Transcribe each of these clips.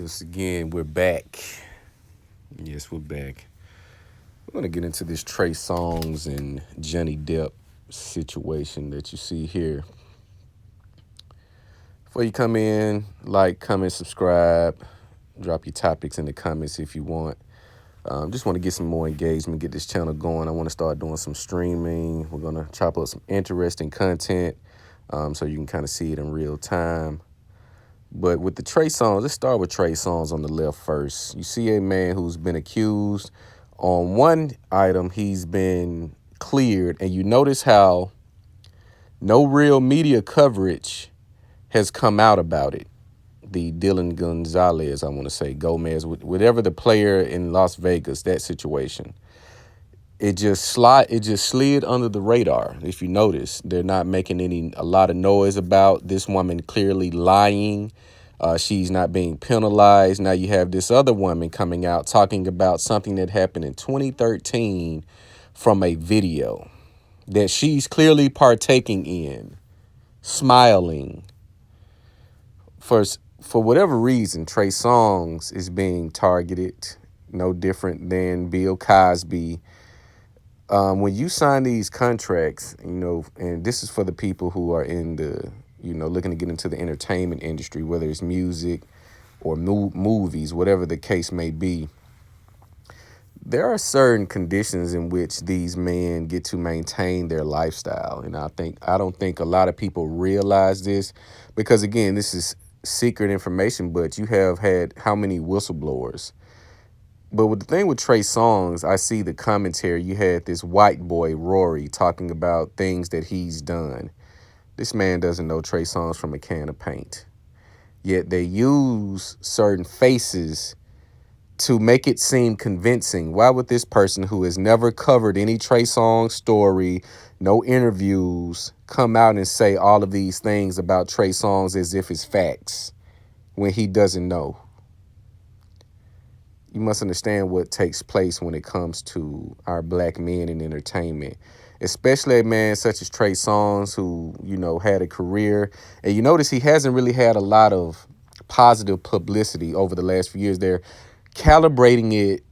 Yes, again, we're back. Yes, we're back. We're going to get into this Trey Songz and Johnny Depp situation that you see here. Before you come in, like, comment, subscribe, drop your topics in the comments if you want. Just want to get some more engagement, get this channel going. I want to start doing some streaming. We're going to chop up some interesting content so you can kind of see it in real time. But with the Trey Songz, let's start with Trey Songz on the left first. You see a man who's been accused. On one item, he's been cleared. And you notice how no real media coverage has come out about it. The Dylan Gonzalez, I want to say, Gomez, whatever the player in Las Vegas, that situation. It just slid under the radar. If you notice, they're not making a lot of noise about this woman clearly lying. She's not being penalized. Now you have this other woman coming out talking about something that happened in 2013 from a video that she's clearly partaking in, smiling. For whatever reason, Trey Songz is being targeted, no different than Bill Cosby. When you sign these contracts, and this is for the people who are in the, looking to get into the entertainment industry, whether it's music or movies, whatever the case may be, there are certain conditions in which these men get to maintain their lifestyle. And I don't think a lot of people realize this because, again, this is secret information, but you have had how many whistleblowers? But with the thing with Trey Songz, I see the commentary. You had this white boy, Rory, talking about things that he's done. This man doesn't know Trey Songz from a can of paint. Yet they use certain faces to make it seem convincing. Why would this person who has never covered any Trey Songz story, no interviews, come out and say all of these things about Trey Songz as if it's facts when he doesn't know? You must understand what takes place when it comes to our black men in entertainment, especially a man such as Trey Songz who, had a career. And you notice he hasn't really had a lot of positive publicity over the last few years. They're calibrating it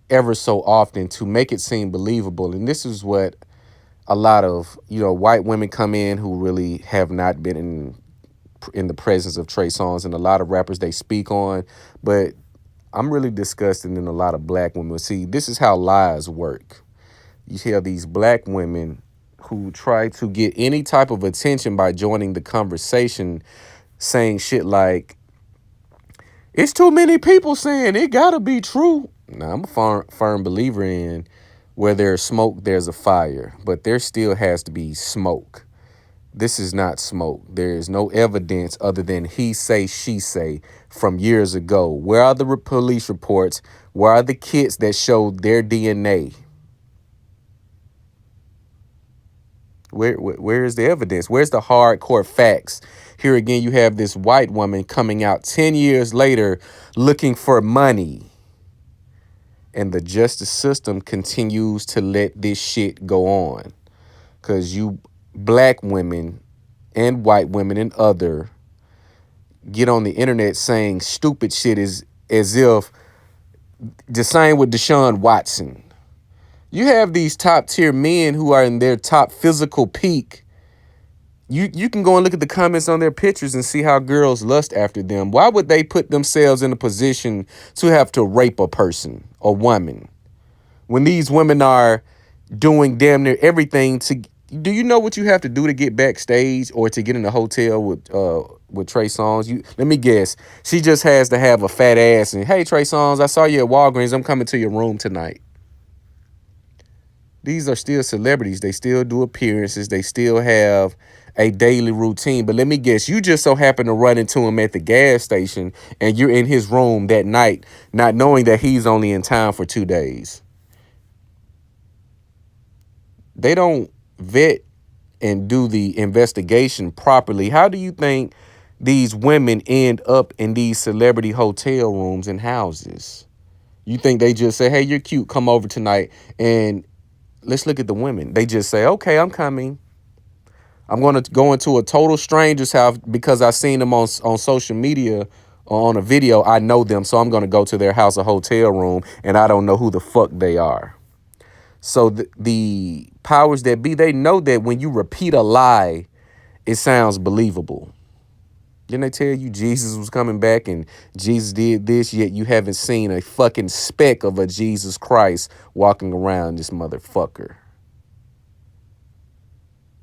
ever so often to make it seem believable. And this is what a lot of, white women come in who really have not been in the presence of Trey Songz, and a lot of rappers they speak on. But I'm really disgusted in a lot of black women. See, this is how lies work. You hear these black women who try to get any type of attention by joining the conversation, saying shit like, it's too many people saying it gotta be true. Now, I'm a firm believer in where there's smoke, there's a fire, but there still has to be smoke. This is not smoke. There is no evidence other than he say, she say from years ago. Where are the police reports? Where are the kits that showed their DNA? Where is the evidence? Where's the hardcore facts? Here again, you have this white woman coming out 10 years later looking for money. And the justice system continues to let this shit go on. Because you black women and white women and other get on the internet saying stupid shit as if the same with Deshaun Watson. You have these top tier men who are in their top physical peak. You can go and look at the comments on their pictures and see how girls lust after them. Why would they put themselves in a position to have to rape a person, a woman, when these women are doing damn near everything to... Do you know what you have to do to get backstage or to get in a hotel with Trey Songz? Let me guess. She just has to have a fat ass and, hey, Trey Songz, I saw you at Walgreens. I'm coming to your room tonight. These are still celebrities. They still do appearances. They still have a daily routine. But let me guess, you just so happen to run into him at the gas station and you're in his room that night, not knowing that he's only in town for 2 days. They don't vet and do the investigation properly. How do you think these women end up in these celebrity hotel rooms and houses? You think they just say, hey, you're cute, come over tonight, and let's look at the women. They just say, okay, I'm coming. I'm going to go into a total stranger's house because I seen them on social media or on a video, I know them, so I'm going to go to their house or hotel room, and I don't know who the fuck they are. So the powers that be, they know that when you repeat a lie, it sounds believable. Didn't they tell you Jesus was coming back and Jesus did this, yet you haven't seen a fucking speck of a Jesus Christ walking around this motherfucker?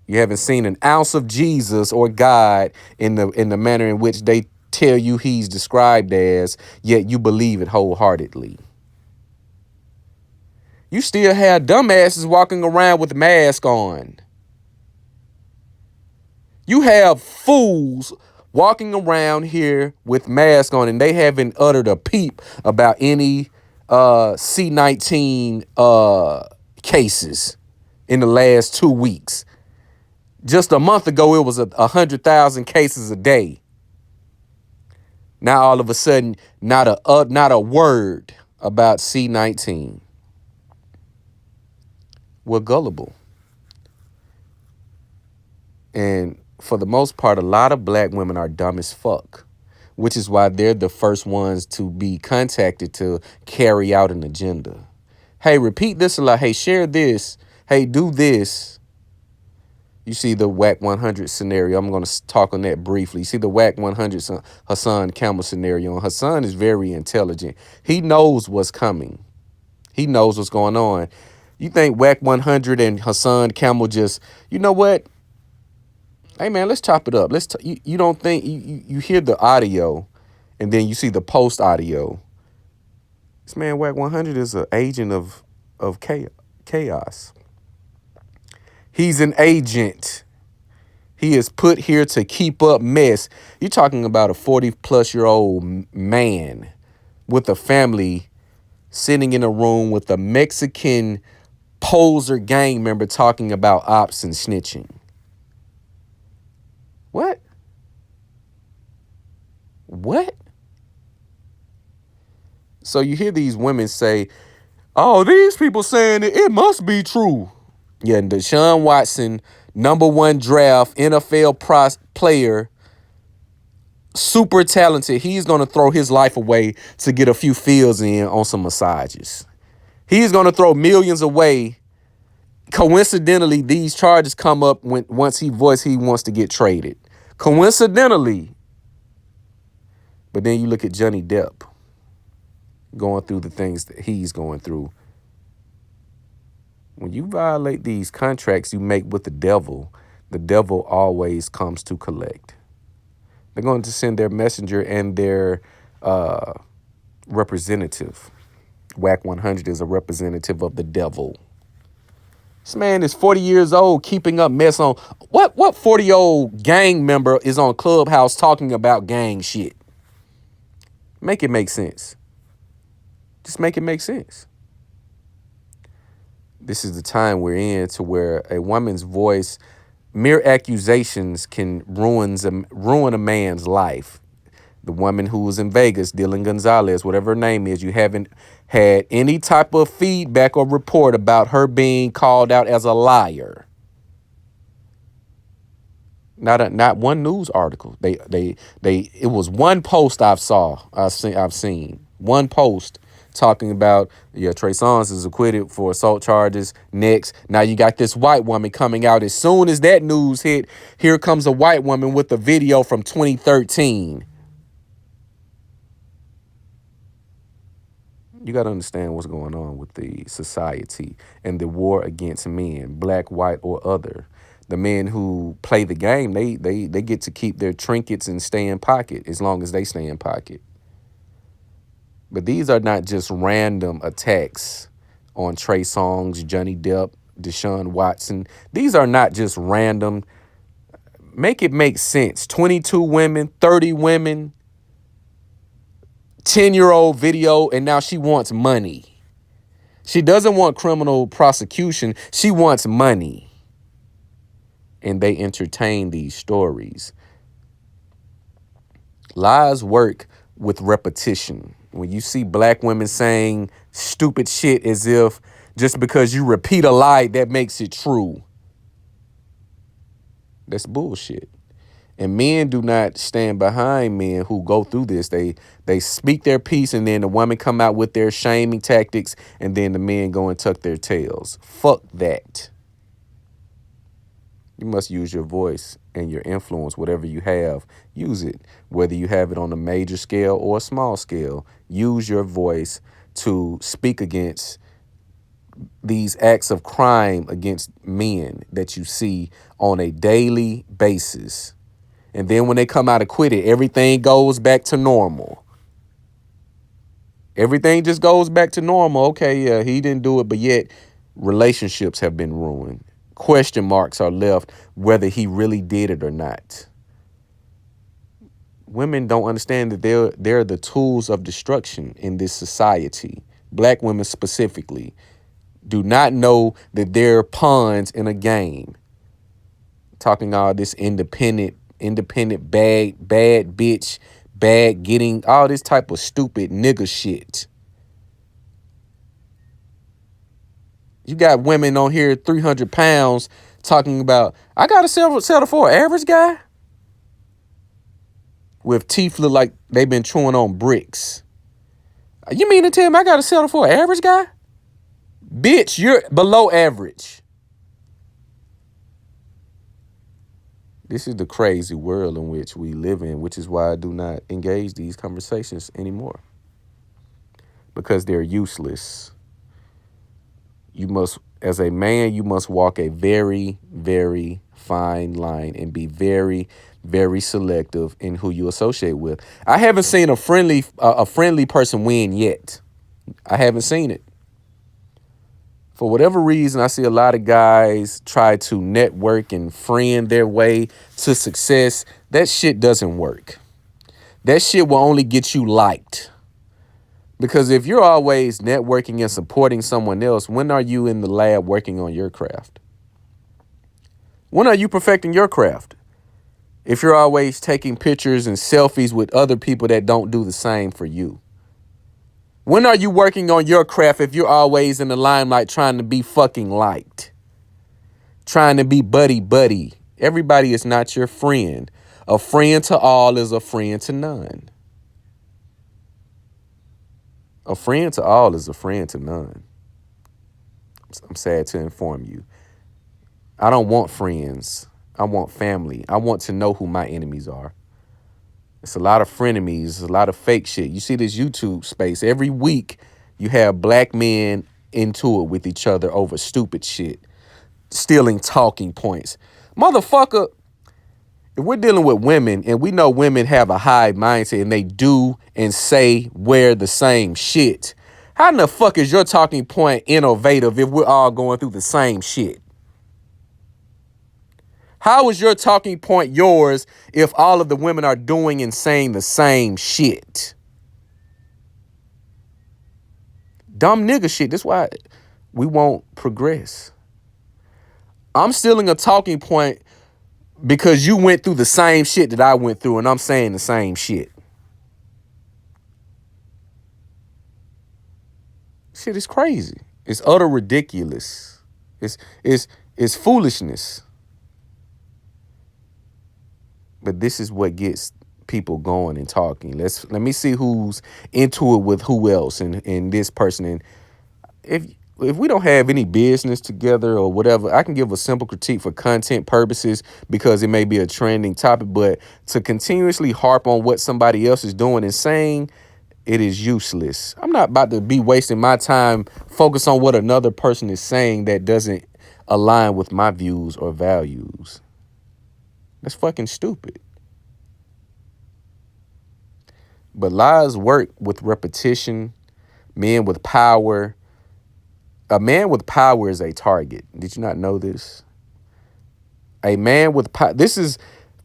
You haven't seen an ounce of Jesus or God in the manner in which they tell you he's described as, yet you believe it wholeheartedly. You still have dumbasses walking around with masks on. You have fools walking around here with masks on, and they haven't uttered a peep about any C-19 cases in the last 2 weeks. Just a month ago, it was 100,000 cases a day. Now, all of a sudden, not a word about C-19. We're gullible. And for the most part, a lot of black women are dumb as fuck, which is why they're the first ones to be contacted to carry out an agenda. Hey, repeat this a lot. Hey, share this. Hey, do this. You see the WAC 100 scenario. I'm going to talk on that briefly. You see the WAC 100 Hassan Campbell scenario. And Hassan is very intelligent. He knows what's coming. He knows what's going on. You think WAC 100 and Hassan Campbell just, you know what? Hey, man, let's chop it up. You don't think you hear the audio and then you see the post audio. This man, WAC 100, is an agent of chaos. He's an agent. He is put here to keep up mess. You're talking about a 40-plus-year-old man with a family sitting in a room with a Mexican poser gang member talking about ops and snitching. What? What? So you hear these women say, oh, these people saying it must be true. Yeah, and Deshaun Watson, #1 draft NFL player, super talented. He's going to throw his life away to get a few fields in on some massages. He's going to throw millions away. Coincidentally, these charges come up once he voiced he wants to get traded. Coincidentally. But then you look at Johnny Depp going through the things that he's going through. When you violate these contracts you make with the devil always comes to collect. They're going to send their messenger and their representative. WAC 100 is a representative of the devil. This man is 40 years old, keeping up mess on what 40-year-old gang member is on Clubhouse talking about gang shit? Make it make sense. Just make it make sense. This is the time we're in to where a woman's voice, mere accusations can ruin a man's life. The woman who was in Vegas, Dylan Gonzalez, whatever her name is, you haven't had any type of feedback or report about her being called out as a liar. Not one news article. It was one post I've seen one post talking about, yeah, Trey Songz is acquitted for assault charges. Next, now you got this white woman coming out. As soon as that news hit, here comes a white woman with a video from 2013. You got to understand what's going on with the society and the war against men, black, white, or other. The men who play the game, they get to keep their trinkets and stay in pocket as long as they stay in pocket. But these are not just random attacks on Trey Songz, Johnny Depp, Deshaun Watson. These are not just random. Make it make sense. 22 women, 30 women, 10-year-old video, and now she wants money. She doesn't want criminal prosecution. She wants money. And they entertain these stories. Lies work with repetition. When you see black women saying stupid shit as if just because you repeat a lie, that makes it true. That's bullshit. And men do not stand behind men who go through this. They speak their piece, and then the women come out with their shaming tactics, and then the men go and tuck their tails. Fuck that. You must use your voice and your influence, whatever you have. Use it, whether you have it on a major scale or a small scale. Use your voice to speak against these acts of crime against men that you see on a daily basis. And then when they come out acquitted, everything goes back to normal. Everything just goes back to normal. Okay, yeah, he didn't do it, but yet relationships have been ruined. Question marks are left whether he really did it or not. Women don't understand that they're the tools of destruction in this society. Black women specifically do not know that they're pawns in a game. Talking all this independent bad bitch, bad getting, all this type of stupid nigga shit. You got women on here 300 pounds talking about, I got to settle for an average guy with teeth look like they've been chewing on bricks. You mean to tell me I got to settle for an average guy? Bitch, you're below average. This is the crazy world in which we live in, which is why I do not engage these conversations anymore. Because they're useless. You must, as a man, you must walk a very, very fine line and be very, very selective in who you associate with. I haven't seen a friendly person win yet. I haven't seen it. For whatever reason, I see a lot of guys try to network and friend their way to success. That shit doesn't work. That shit will only get you liked. Because if you're always networking and supporting someone else, when are you in the lab working on your craft? When are you perfecting your craft? If you're always taking pictures and selfies with other people that don't do the same for you. When are you working on your craft if you're always in the limelight trying to be fucking liked? Trying to be buddy. Everybody is not your friend. A friend to all is a friend to none. A friend to all is a friend to none. I'm sad to inform you. I don't want friends. I want family. I want to know who my enemies are. It's a lot of frenemies, a lot of fake shit. You see this YouTube space. Every week you have black men into it with each other over stupid shit. Stealing talking points. Motherfucker, if we're dealing with women and we know women have a high mindset and they do and say wear the same shit, how in the fuck is your talking point innovative if we're all going through the same shit? How is your talking point yours if all of the women are doing and saying the same shit? Dumb nigga shit. That's why we won't progress. I'm stealing a talking point because you went through the same shit that I went through, and I'm saying the same shit. Shit is crazy. It's utter ridiculous. It's foolishness. But this is what gets people going and talking. Let me see who's into it with who else and this person. And if we don't have any business together or whatever, I can give a simple critique for content purposes because it may be a trending topic, but to continuously harp on what somebody else is doing and saying, it is useless. I'm not about to be wasting my time focus on what another person is saying that doesn't align with my views or values. That's fucking stupid. But lies work with repetition. Men with power. A man with power is a target. Did you not know this? A man with power.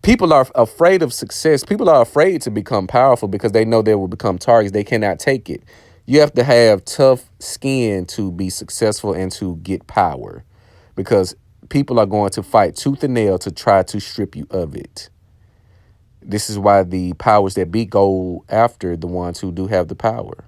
People are afraid of success. People are afraid to become powerful because they know they will become targets. They cannot take it. You have to have tough skin to be successful and to get power because people are going to fight tooth and nail to try to strip you of it. This is why the powers that be go after the ones who do have the power.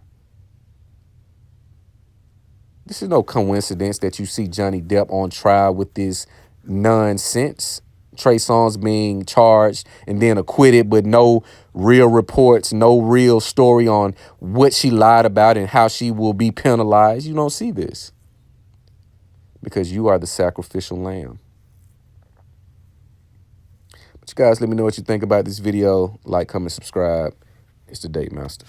This is no coincidence that you see Johnny Depp on trial with this nonsense. Trey Songz being charged and then acquitted, but no real reports, no real story on what she lied about and how she will be penalized. You don't see this because you are the sacrificial lamb. But you guys, let me know what you think about this video. Like, comment, subscribe. It's the Date Master.